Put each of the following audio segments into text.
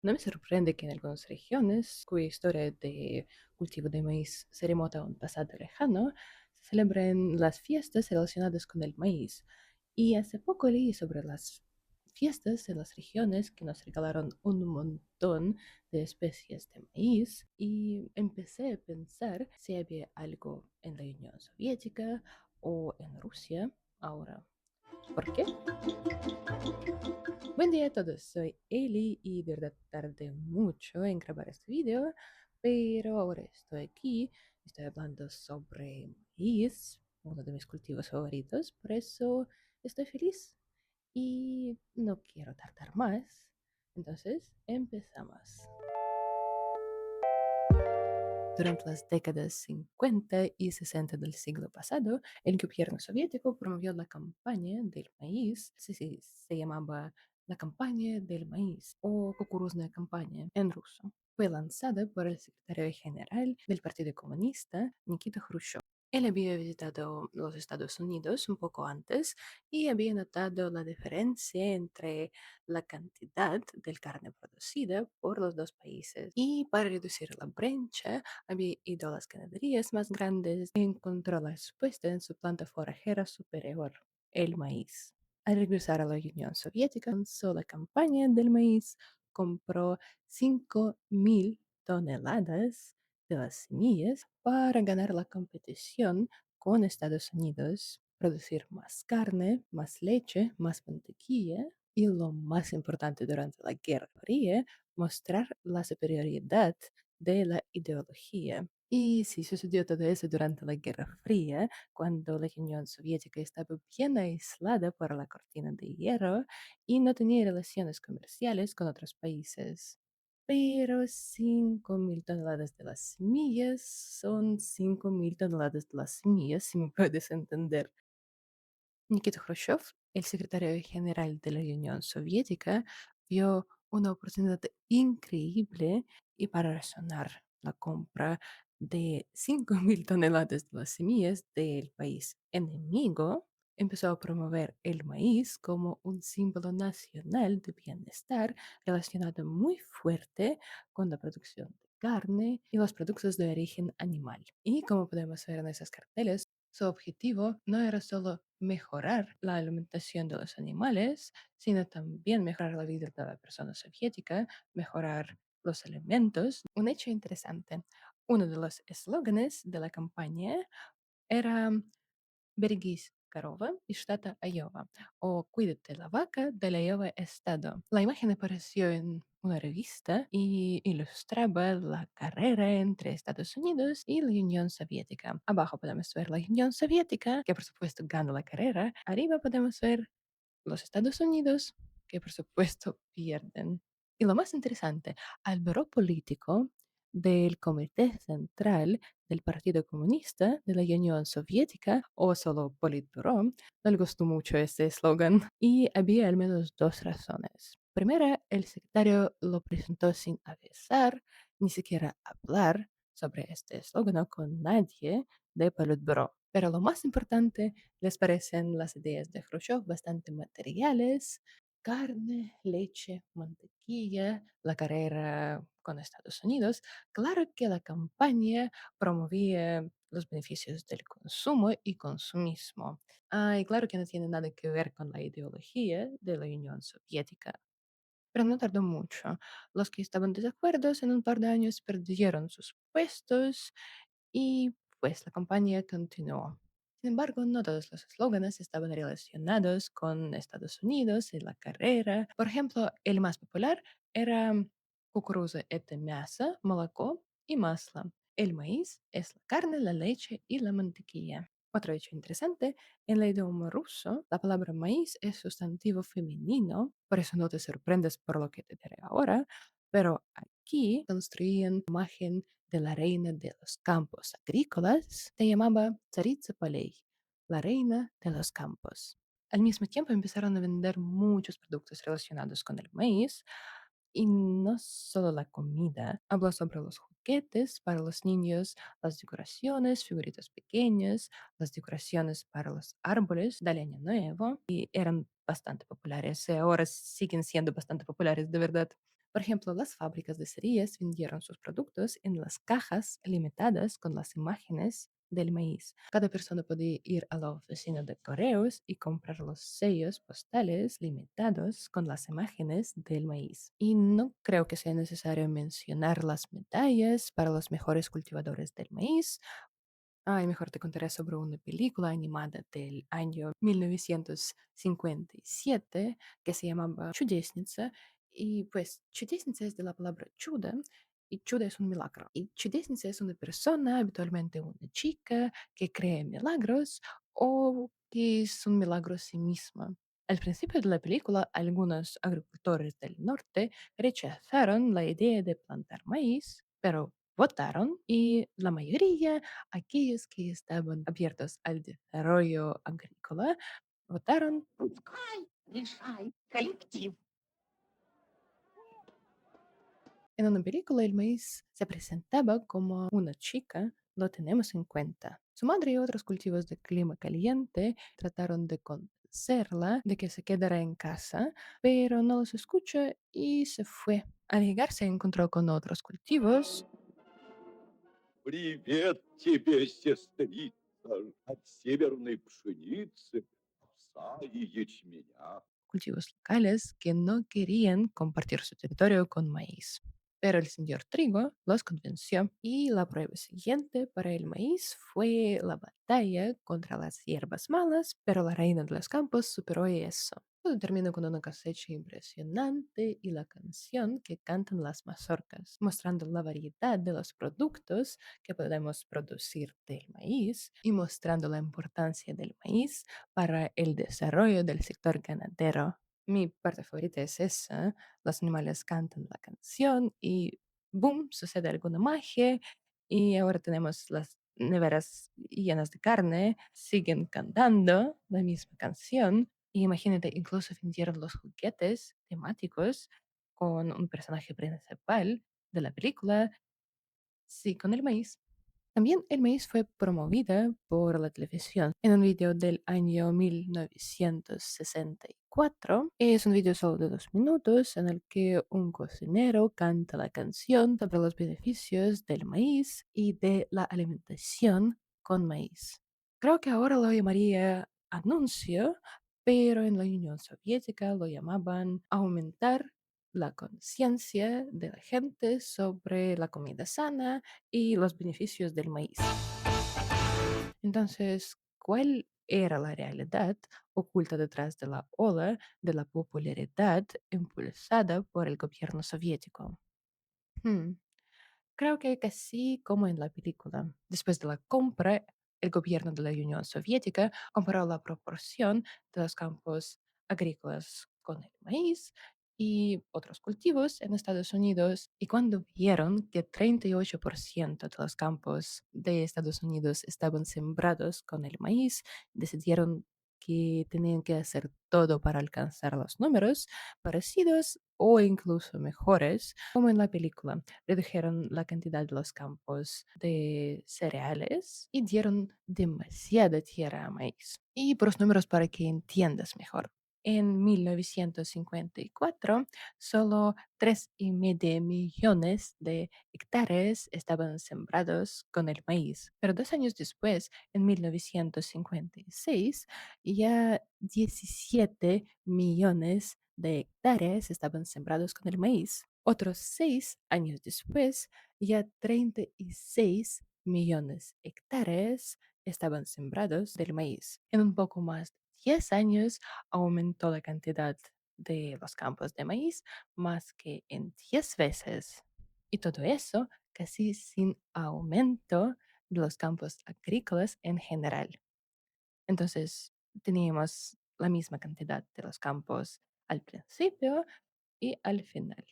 No me sorprende que en algunas regiones, cuya historia de cultivo de maíz se remonta a un pasado lejano, se celebren las fiestas relacionadas con el maíz. Y hace poco leí sobre las fiestas de las regiones que nos regalaron un montón de especies de maíz y empecé a pensar si había algo en la Unión Soviética o en Rusia ahora. ¿Por qué? Buen día a todos, soy Eli y de verdad tardé mucho en grabar este video, pero ahora estoy aquí, estoy hablando sobre maíz, uno de mis cultivos favoritos, por eso estoy feliz y no quiero tardar más. Entonces, empezamos. Durante las décadas 50 y 60 del siglo pasado, el gobierno soviético promovió la campaña del maíz, se llamaba la campaña del maíz o кукурузная campaña en ruso. Fue lanzada por el secretario general del Partido Comunista, Nikita Khrushchev. Él había visitado los Estados Unidos un poco antes y había notado la diferencia entre la cantidad de carne producida por los dos países. Y para reducir la brecha, había ido a las ganaderías más grandes y encontró la respuesta en su planta forrajera superior, el maíz. Al regresar a la Unión Soviética, lanzó la campaña del maíz, compró 5.000 toneladas de las semillas para ganar la competición con Estados Unidos, producir más carne, más leche, más mantequilla y lo más importante durante la Guerra Fría, mostrar la superioridad de la ideología. Y sí, sucedió todo eso durante la Guerra Fría, cuando la Unión Soviética estaba bien aislada por la cortina de hierro y no tenía relaciones comerciales con otros países. Pero 5.000 toneladas de las semillas son 5.000 toneladas de las semillas, si me puedes entender. Nikita Khrushchev, el secretario general de la Unión Soviética, vio una oportunidad increíble y para razonar la compra de 5.000 toneladas de las semillas del país enemigo, empezó a promover el maíz como un símbolo nacional de bienestar relacionado muy fuerte con la producción de carne y los productos de origen animal. Y como podemos ver en esos carteles, su objetivo no era solo mejorar la alimentación de los animales, sino también mejorar la vida de la persona soviética, mejorar los alimentos. Un hecho interesante, uno de los eslóganes de la campaña era Берегись коровы из штата Айова o Cuídate la vaca del Iowa Estado. La imagen apareció en una revista y ilustraba la carrera entre Estados Unidos y la Unión Soviética. Abajo podemos ver la Unión Soviética, que por supuesto ganó la carrera. Arriba podemos ver los Estados Unidos, que por supuesto pierden. Y lo más interesante, al Buró Político del Comité Central del Partido Comunista de la Unión Soviética, o solo Politburó, no le gustó mucho este eslogan y había al menos dos razones. Primera, el secretario lo presentó sin avisar, ni siquiera hablar sobre este eslogan con nadie de Politburó. Pero lo más importante, les parecen las ideas de Khrushchev bastante materiales: carne, leche, mantequilla, la carrera con Estados Unidos. Claro que la campaña promovía los beneficios del consumo y consumismo. Y claro que no tiene nada que ver con la ideología de la Unión Soviética. Pero no tardó mucho. Los que estaban desacuerdos en un par de años perdieron sus puestos y pues la campaña continuó. Sin embargo, no todos los eslóganes estaban relacionados con Estados Unidos y la carrera. Por ejemplo, el más popular era кукуруза — это мясо, молоко y масло. El maíz es la carne, la leche y la mantequilla. Otro hecho interesante, en el idioma ruso, la palabra maíz es sustantivo femenino, por eso no te sorprendes por lo que te diré ahora, pero aquí construían la imagen de la reina de los campos agrícolas, se llamaba Tsaritsa Polei, la reina de los campos. Al mismo tiempo empezaron a vender muchos productos relacionados con el maíz, y no solo la comida. Habló sobre los juguetes para los niños, las decoraciones, figuritas pequeñas, las decoraciones para los árboles del Año Nuevo, y eran bastante populares. Y ahora siguen siendo bastante populares, de verdad. Por ejemplo, las fábricas de cerillas vendieron sus productos en las cajas limitadas con las imágenes del maíz. Cada persona podía ir a la oficina de correos y comprar los sellos postales limitados con las imágenes del maíz. Y no creo que sea necesario mencionar las medallas para los mejores cultivadores del maíz. Ay, mejor te contaré sobre una película animada del año 1957 que se llamaba Чудесница. Y pues Чудесница es de la palabra чудо, y чудо es un milagro. Y Чудесница es una persona, habitualmente una chica, que cree milagros o que es un milagro a sí misma. Al principio de la película, algunos agricultores del norte rechazaron la idea de plantar maíz, pero votaron y la mayoría, aquellos que estaban abiertos al desarrollo agrícola, votaron. Пускай решает коллектив. En una película, el maíz se presentaba como una chica, lo tenemos en cuenta. Su madre y otros cultivos de clima caliente trataron de convencerla de que se quedara en casa, pero no los escuchó y se fue. Al llegar se encontró con otros cultivos. Привет тебе, сестрица, от северной пшеницы, овса и ячменя. Cultivos locales que no querían compartir su territorio con maíz. Pero el señor Trigo los convenció y la prueba siguiente para el maíz fue la batalla contra las hierbas malas, pero la reina de los campos superó eso. Todo terminó con una cosecha impresionante y la canción que cantan las mazorcas, mostrando la variedad de los productos que podemos producir del maíz y mostrando la importancia del maíz para el desarrollo del sector ganadero. Mi parte favorita es esa, los animales cantan la canción y ¡boom! Sucede alguna magia y ahora tenemos las neveras llenas de carne, siguen cantando la misma canción y imagínate, incluso vendieron los juguetes temáticos con un personaje principal de la película, sí, con el maíz. También el maíz fue promovida por la televisión en un video del año 1964. Es un video solo de 2 minutos en el que un cocinero canta la canción sobre los beneficios del maíz y de la alimentación con maíz. Creo que ahora lo llamaría anuncio, pero en la Unión Soviética lo llamaban aumentar la conciencia de la gente sobre la comida sana y los beneficios del maíz. Entonces, ¿cuál era la realidad oculta detrás de la ola de la popularidad impulsada por el gobierno soviético? Hmm, Creo que casi como en la película. Después de la compra, el gobierno de la Unión Soviética comparó la proporción de los campos agrícolas con el maíz y otros cultivos en Estados Unidos. Y cuando vieron que 38% de los campos de Estados Unidos estaban sembrados con el maíz, decidieron que tenían que hacer todo para alcanzar los números parecidos o incluso mejores, como en la película. Redujeron la cantidad de los campos de cereales y dieron demasiada tierra a maíz. Y por los números para que entiendas mejor. En 1954, solo 3,5 millones de hectáreas estaban sembrados con el maíz. Pero 2 años después, en 1956, ya 17 millones de hectáreas estaban sembrados con el maíz. Otros 6 años después, ya 36 millones de hectáreas estaban sembrados del maíz. En un poco más de 10 años aumentó la cantidad de los campos de maíz más que en 10 veces. Y todo eso casi sin aumento de los campos agrícolas en general. Entonces, teníamos la misma cantidad de los campos al principio y al final,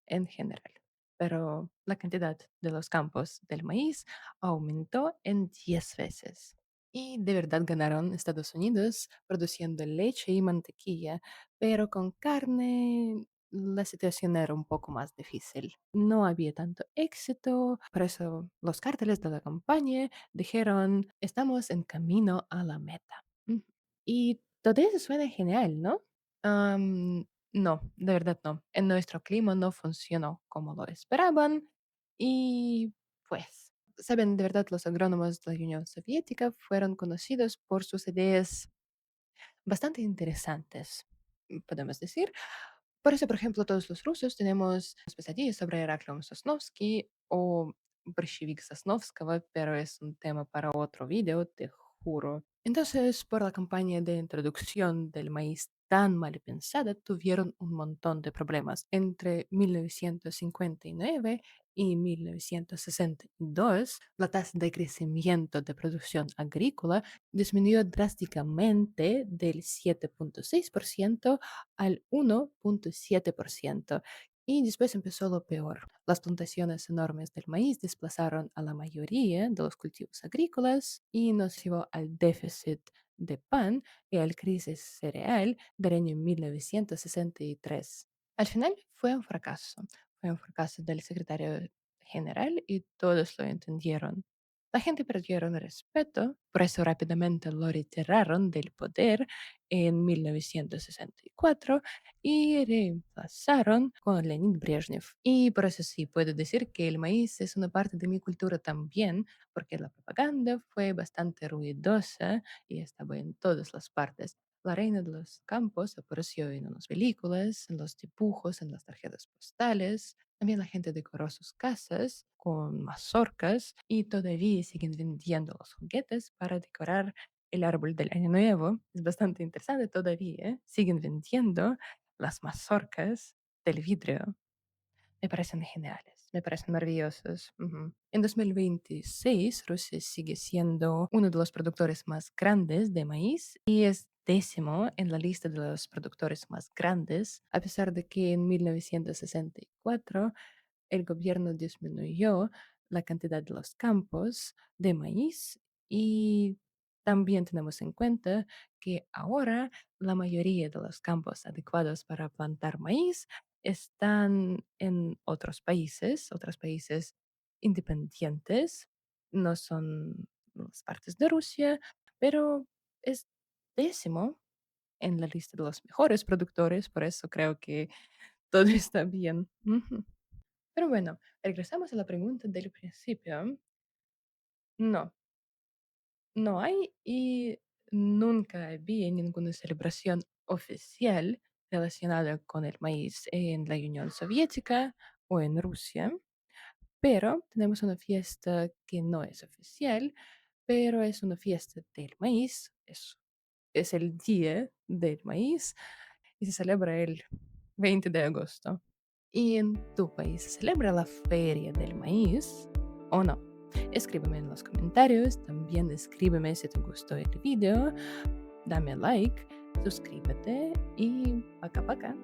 en general. Pero la cantidad de los campos del maíz aumentó en 10 veces. Y de verdad ganaron Estados Unidos produciendo leche y mantequilla, pero con carne la situación era un poco más difícil. No había tanto éxito, por eso los cárteles de la campaña dijeron, estamos en camino a la meta. Y todo eso suena genial, ¿no? No, de verdad no. En nuestro clima no funcionó como lo esperaban y pues, saben, de verdad los agrónomos de la Unión Soviética fueron conocidos por sus ideas bastante interesantes, podemos decir. Por eso, por ejemplo, todos los rusos tenemos pesadillas sobre Heraklion Sosnovsky o Bolshevik Sosnovskого, pero es un tema para otro video, te juro. Entonces, por la campaña de introducción del maíz tan mal pensada, tuvieron un montón de problemas. Entre 1959 y 1962, la tasa de crecimiento de producción agrícola disminuyó drásticamente del 7,6% al 1,7%. Y después empezó lo peor. Las plantaciones enormes del maíz desplazaron a la mayoría de los cultivos agrícolas y nos llevó al déficit de pan y a la crisis cereal del año 1963. Al final fue un fracaso del secretario general y todos lo entendieron. La gente perdieron el respeto, por eso rápidamente lo retiraron del poder en 1964 y reemplazaron con Leonid Brezhnev. Y por eso sí, puedo decir que el maíz es una parte de mi cultura también, porque la propaganda fue bastante ruidosa y estaba en todas las partes. La reina de los campos apareció en unas películas, en los dibujos, en las tarjetas postales. También la gente decoró sus casas con mazorcas y todavía siguen vendiendo los juguetes para decorar el árbol del año nuevo. Es bastante interesante todavía, ¿eh? Siguen vendiendo las mazorcas del vidrio. Me parecen geniales, me parecen maravillosos. Ujú. En 2026, Rusia sigue siendo uno de los productores más grandes de maíz y es décimo en la lista de los productores más grandes, a pesar de que en 1964 el gobierno disminuyó la cantidad de los campos de maíz y también tenemos en cuenta que ahora la mayoría de los campos adecuados para plantar maíz están en otros países independientes, no son las partes de Rusia, pero es décimo en la lista de los mejores productores, por eso creo que todo está bien. Ujú. Pero bueno, regresamos a la pregunta del principio. No, no hay y nunca había ninguna celebración oficial relacionada con el maíz en la Unión Soviética o en Rusia, pero tenemos una fiesta que no es oficial, pero es una fiesta del maíz, es el día del maíz y se celebra el 20 de agosto. ¿Y en tu país se celebra la Feria del Maíz o no? Escríbeme en los comentarios, también escríbeme si te gustó el video, dame like, suscríbete y paca paca.